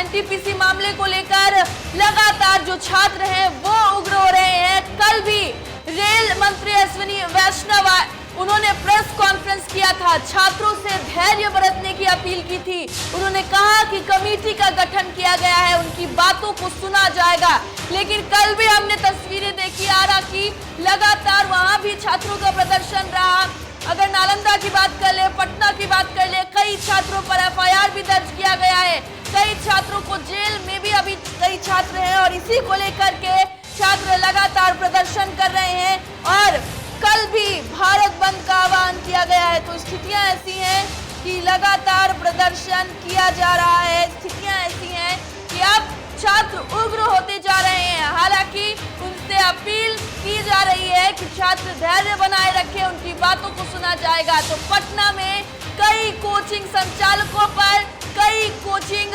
NTPC मामले को लेकर लगातार जो छात्र हैं वो उग्र हो रहे हैं। कल भी रेल मंत्री अश्विनी वैष्णव उन्होंने प्रेस कॉन्फ्रेंस किया था, छात्रों से धैर्य बरतने की अपील की थी। उन्होंने कहा कि कमेटी का गठन किया गया है, उनकी बातों को सुना जाएगा। लेकिन कल भी हमने तस्वीरें देखी आरा की, लगातार वहां भी छात्रों का प्रदर्शन रहा। अगर नालंदा की बात कर ले, पटना की बात कर ले, कई छात्रों पर एफआईआर भी दर्ज किया गया है। कई छात्रों को जेल में भी अभी कई छात्र हैं और इसी को लेकर के छात्र लगातार प्रदर्शन कर रहे हैं। और कल भी भारत बंद का आह्वान किया गया है। तो स्थितियां ऐसी हैं कि लगातार प्रदर्शन किया जा रहा है। स्थितियां ऐसी हैं कि अब छात्र उग्र होते जा रहे हैं। हालांकि उनसे अपील की जा रही है कि छात्र धैर्य बनाए रखें, उनकी बातों को सुना जाएगा। तो पटना में कई कोचिंग संचालकों पर, कई कोचिंग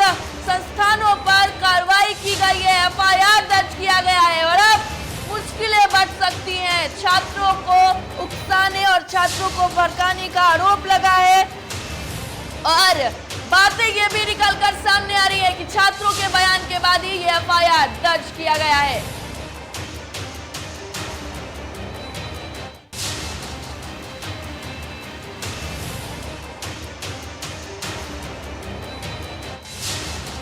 संस्थानों पर कार्रवाई की गई है, एफआईआर दर्ज किया गया है। और अब मुश्किलें बढ़ सकती हैं। छात्रों को उकसाने और छात्रों को भड़काने का आरोप लगा है और बातें ये भी निकलकर सामने आ रही है कि छात्रों के बयान के बाद ही ये एफआईआर दर्ज किया गया है।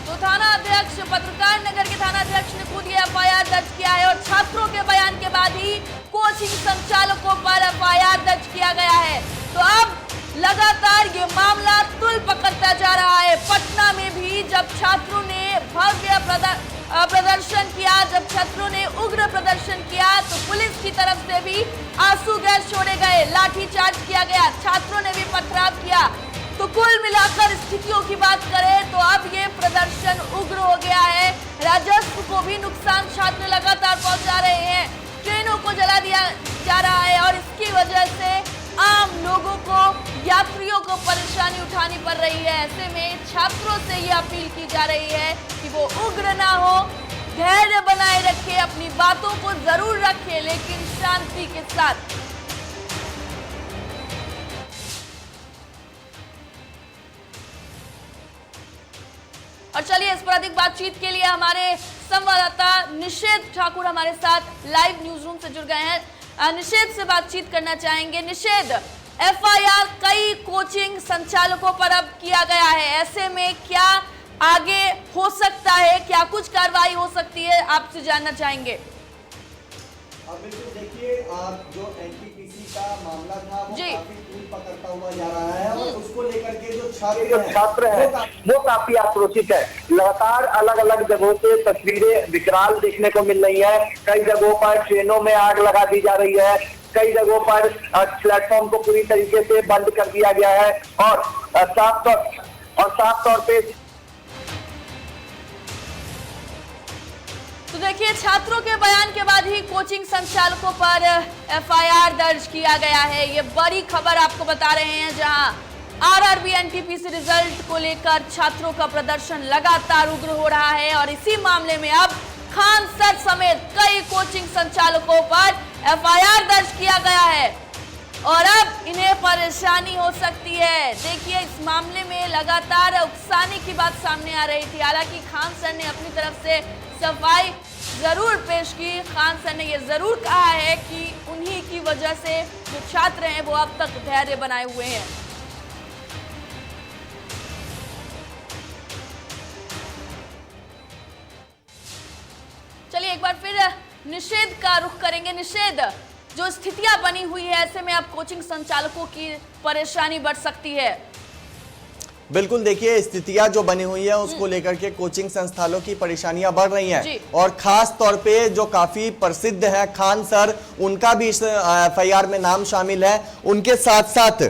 तो थाना अध्यक्ष, पत्रकार नगर के थाना अध्यक्ष ने खुद ये एफआईआर दर्ज किया है और छात्रों के बयान के बाद ही कोचिंग संचालकों पर एफआईआर दर्ज किया गया है। तो अब लगातार ये मामला तुल पकड़ता जा रहा है। पटना में भी जब छात्रों ने भव्य प्रदर्शन किया, जब छात्रों ने उग्र प्रदर्शन किया, तो पुलिस की तरफ से भी आंसू गैस छोड़े गए, लाठीचार्ज किया गया, छात्रों ने भी पथराव किया। तो कुल मिलाकर स्थितियों की बात करें तो अब ये प्रदर्शन उग्र हो गया है। राजस्व को भी नुकसान छात्र लगातार पहुंचा रहे हैं, ट्रेनों को जला दिया जा रहा है और इसकी वजह से आम लोगों को, यात्रियों को परेशानी उठानी पड़ रही है। ऐसे में छात्रों से ये अपील की जा रही है कि वो उग्र ना हो, धैर्य बनाए रखे, अपनी बातों को जरूर रखे लेकिन शांति के साथ। और चलिए इस पर अधिक बातचीत के लिए हमारे संवाददाता निषेध ठाकुर हमारे साथ लाइव न्यूज रूम से जुड़ गए हैं। निषेध से बातचीत करना चाहेंगे। निषेध, एफआईआर कई कोचिंग संचालकों पर अब किया गया है, ऐसे में क्या आगे हो सकता है, क्या कुछ कार्रवाई हो सकती है, आपसे जानना चाहेंगे। बिल्कुल, देखिए जो एनटीपीसी का मामला था वो काफी दूर पकड़ता हुआ जा रहा है और उसको लेकर के जो छात्र हैं वो काफी आक्रोशित है। लगातार अलग अलग जगहों से तस्वीरें विकराल देखने को मिल रही है। कई जगहों पर ट्रेनों में आग लगा दी जा रही है, कई जगहों पर प्लेटफॉर्म को पूरी तरीके से बंद कर दिया गया है और साफ तौर पे तो देखिए, छात्रों के बयान के बाद ही कोचिंग संचालकों पर एफआईआर दर्ज किया गया है। ये बड़ी खबर आपको बता रहे हैं, जहां आरआरबी एनटीपीसी रिजल्ट को लेकर छात्रों का प्रदर्शन लगातार उग्र हो रहा है और इसी मामले में अब खान सर समेत कई कोचिंग संचालकों पर एफआईआर दर्ज किया गया है और अब इन्हें परेशानी हो सकती है। देखिए, इस मामले में लगातार उकसाने की बात सामने आ रही थी। हालांकि खान सर ने अपनी तरफ से सफाई जरूर पेश की। खान सर ने यह जरूर कहा है कि उन्हीं की वजह से जो छात्र हैं वो अब तक धैर्य बनाए हुए हैं। चलिए एक बार फिर निषेध का रुख करेंगे। निषेध, जो स्थितियां बनी हुई है ऐसे में अब कोचिंग संचालकों की परेशानी बढ़ सकती है। बिल्कुल, देखिए स्थितियां जो बनी हुई है उसको लेकर के कोचिंग संस्थानों की परेशानियां बढ़ रही हैं और खास तौर पे जो काफी प्रसिद्ध है खान सर, उनका भी इस एफआईआर में नाम शामिल है। उनके साथ साथ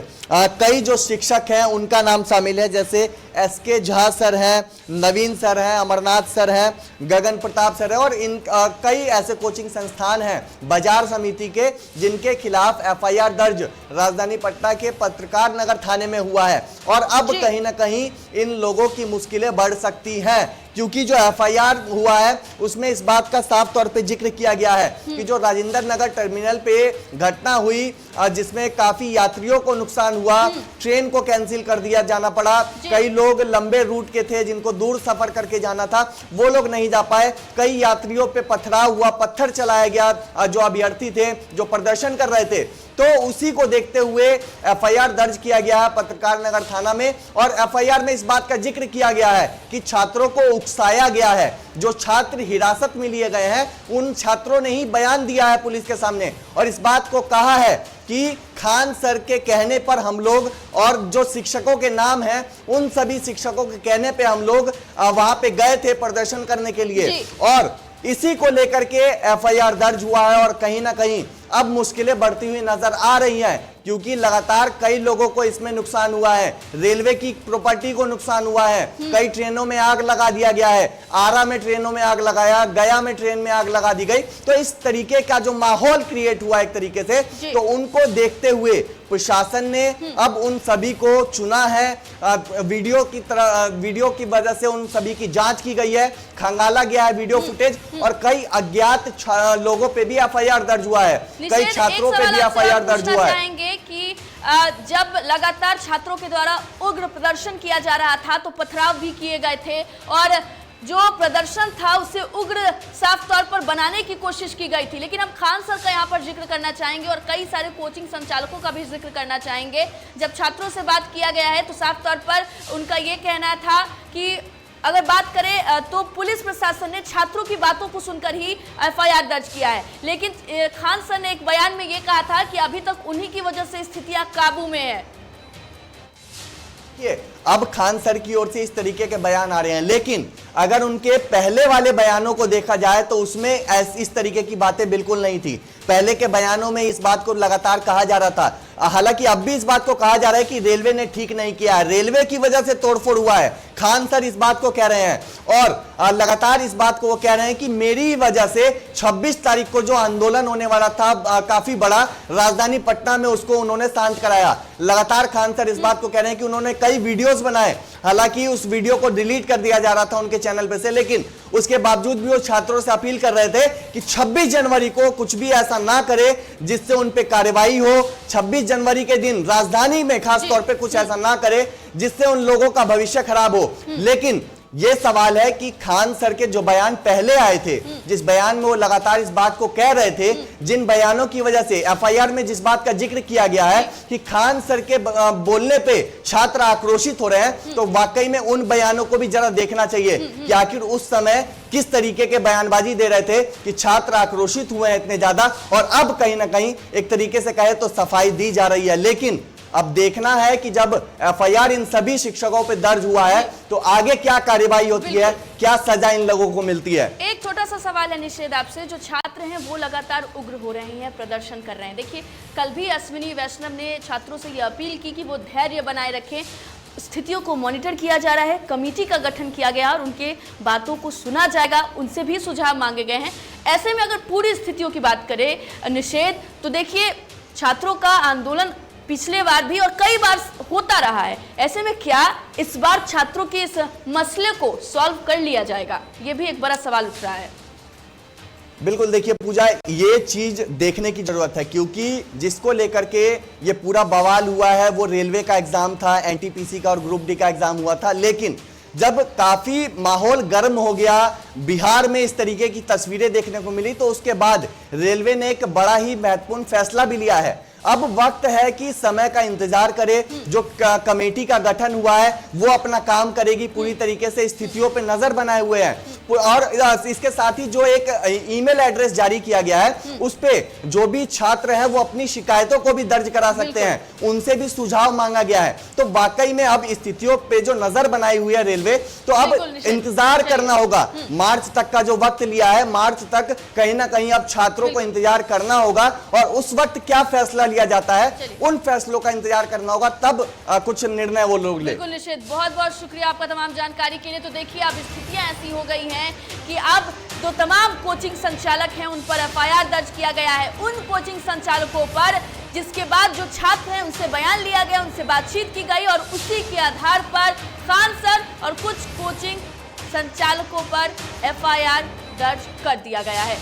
कई जो शिक्षक हैं उनका नाम शामिल है, जैसे एसके झा सर हैं, नवीन सर हैं, अमरनाथ सर हैं, गगन प्रताप सर हैं और इन कई ऐसे कोचिंग संस्थान हैं बाजार समिति के जिनके खिलाफ एफआईआर दर्ज राजधानी पटना के पत्रकार नगर थाने में हुआ है। और अब कहीं ना कहीं इन लोगों की मुश्किलें बढ़ सकती हैं क्योंकि जो एफआईआर हुआ है उसमें इस बात का साफ तौर पे जिक्र किया गया है कि जो राजेंद्र नगर टर्मिनल पे घटना हुई जिसमें काफी यात्रियों को नुकसान हुआ, ट्रेन को कैंसिल कर दिया जाना पड़ा, कई लोग लंबे रूट के थे जिनको दूर सफर करके जाना था वो लोग नहीं जा पाए, कई यात्रियों पे पथराव हुआ, पत्थर चलाया गया जो अभ्यर्थी थे जो प्रदर्शन कर रहे थे। तो उसी को देखते हुए एफआईआर दर्ज किया गया है पत्रकार नगर थाना में और एफआईआर में इस बात का जिक्र किया गया है कि छात्रों को उकसाया गया है। जो छात्र हिरासत में लिए गए हैं उन छात्रों ने ही बयान दिया है पुलिस के सामने और इस बात को कहा है कि खान सर के कहने पर हम लोग और जो शिक्षकों के नाम हैं उन सभी शिक्षकों के कहने पे हम लोग वहां पे गए थे प्रदर्शन करने के लिए और इसी को लेकर के एफआईआर दर्ज हुआ है और कहीं ना कहीं अब मुश्किलें बढ़ती हुई नजर आ रही हैं क्योंकि लगातार कई लोगों को इसमें नुकसान हुआ है, रेलवे की प्रॉपर्टी को नुकसान हुआ है, कई ट्रेनों में आग लगा दिया गया है, आरा में ट्रेनों में आग लगाया, गया में ट्रेन में आग लगा दी गई। तो इस तरीके का जो माहौल क्रिएट हुआ एक तरीके से तो उनको देखते हुए प्रशासन ने अब उन सभी को चुना है, वीडियो की वजह से उन सभी की जांच की गई है, खंगाला गया है वीडियो फुटेज और कई अज्ञात लोगों पे भी एफआईआर दर्ज हुआ है, कई छात्रों पे भी एफआईआर दर्ज हुआ है। कि जब लगातार छात्रों के द्वारा उग्र प्रदर्शन किया जा रहा था तो पथराव भी किए गए थे और जो प्रदर्शन था उसे उग्र साफ तौर पर बनाने की कोशिश की गई थी। लेकिन हम खान सर का यहाँ पर जिक्र करना चाहेंगे और कई सारे कोचिंग संचालकों का भी जिक्र करना चाहेंगे। जब छात्रों से बात किया गया है तो साफ तौर पर उनका ये कहना था कि अगर बात करें तो पुलिस प्रशासन ने छात्रों की बातों को सुनकर ही एफआईआर दर्ज किया है, लेकिन खान सर ने एक बयान में ये कहा था कि अभी तक उन्हीं की वजह से स्थितियां काबू में है। अब खान सर की ओर से इस तरीके के बयान आ रहे हैं, लेकिन अगर उनके पहले वाले बयानों को देखा जाए तो उसमें इस तरीके की बातें बिल्कुल नहीं थी। पहले के बयानों में इस बात को लगातार कहा जा रहा था, हालांकि अब भी इस बात को कहा जा रहा है कि रेलवे ने ठीक नहीं किया है, रेलवे की वजह से तोड़फोड़ हुआ है। खान सर इस बात को कह रहे हैं और लगातार इस बात को वो कह रहे हैं कि मेरी वजह से 26 तारीख को जो आंदोलन होने वाला था काफी बड़ा राजधानी पटना में उसको उन्होंने शांत कराया। लगातार खान सर इस बात को कह रहे हैं कि उन्होंने कई वीडियोस बनाए, हालांकि उस वीडियो को डिलीट कर दिया जा रहा था उनके चैनल पे से, लेकिन उसके बावजूद भी वो छात्रों से अपील कर रहे थे कि 26 जनवरी को कुछ भी ऐसा ना करे जिससे उन पे कार्रवाई हो। 26 जनवरी के दिन राजधानी में खास तौर पे कुछ ऐसा ना करे जिससे उन लोगों का भविष्य खराब हो। लेकिन ये सवाल है कि खान सर के जो बयान पहले आए थे, जिस बयान में वो लगातार इस बात को कह रहे थे, जिन बयानों की वजह से एफआईआर में जिस बात का जिक्र किया गया है कि खान सर के बोलने पे छात्र आक्रोशित हो रहे हैं, तो वाकई में उन बयानों को भी जरा देखना चाहिए कि आखिर उस समय किस तरीके के बयानबाजी दे रहे थे कि छात्र आक्रोशित हुए हैं इतने ज्यादा और अब कहीं ना कहीं एक तरीके से कहे तो सफाई दी जा रही है। लेकिन अब देखना है कि जब एफआईआर इन सभी शिक्षकों पे दर्ज हुआ है तो आगे क्या कार्रवाई होती है, क्या सजा इन लोगों को मिलती है। एक छोटा सा सवाल है निषेध आपसे, जो छात्र हैं वो लगातार उग्र हो रहे हैं, प्रदर्शन कर रहे हैं। देखिए कल भी अश्विनी वैष्णव ने छात्रों से ये अपील की कि वो धैर्य बनाए रखें, स्थितियों को मॉनिटर किया जा रहा है, कमेटी का गठन किया गया और उनके बातों को सुना जाएगा, उनसे भी सुझाव मांगे गए हैं। ऐसे में अगर पूरी स्थितियों की बात करें निषेध, तो देखिए छात्रों का आंदोलन पिछले बार भी और कई बार होता रहा है, ऐसे में क्या इस बार छात्रों के इस मसले को सॉल्व कर लिया जाएगा, ये भी एक बड़ा सवाल उठ रहा है। बिल्कुल, देखिए पूजा, ये चीज देखने की जरूरत है क्योंकि जिसको लेकर के ये पूरा बवाल हुआ है वो रेलवे का एग्जाम था, एनटीपीसी का और ग्रुप डी का एग्जाम हुआ था। लेकिन जब काफी माहौल गर्म हो गया, बिहार में इस तरीके की तस्वीरें देखने को मिली, तो उसके बाद रेलवे ने एक बड़ा ही महत्वपूर्ण फैसला भी लिया है। अब वक्त है कि समय का इंतजार करे, जो कमेटी का गठन हुआ है वो अपना काम करेगी, पूरी तरीके से स्थितियों पे नजर बनाए हुए हैं और इसके साथ ही जो एक ईमेल एड्रेस जारी किया गया है उस पे जो भी छात्र हैं वो अपनी शिकायतों को भी दर्ज करा सकते हैं, उनसे भी सुझाव मांगा गया है। तो वाकई में अब स्थितियों पे जो नजर बनाई हुई है रेलवे, तो अब इंतजार करना होगा। मार्च तक का जो वक्त लिया है, मार्च तक कहीं ना कहीं अब छात्रों को इंतजार करना होगा और उस वक्त क्या फैसला लिया जाता है उन फैसलों का इंतजार करना होगा, तब कुछ निर्णय वो लोग ले। बिल्कुल निषेध, बहुत बहुत शुक्रिया आपका तमाम जानकारी के लिए। तो देखिए अब स्थितियां ऐसी हो गई हैं कि अब जो तमाम कोचिंग संचालक हैं उन पर एफआईआर दर्ज किया गया है, उन कोचिंग संचालकों पर जिसके बाद जो छात्र हैं उनसे बयान लिया गया, उनसे बातचीत की गई और उसी के आधार पर खान सर और कुछ कोचिंग संचालकों पर एफआईआर दर्ज कर दिया गया है।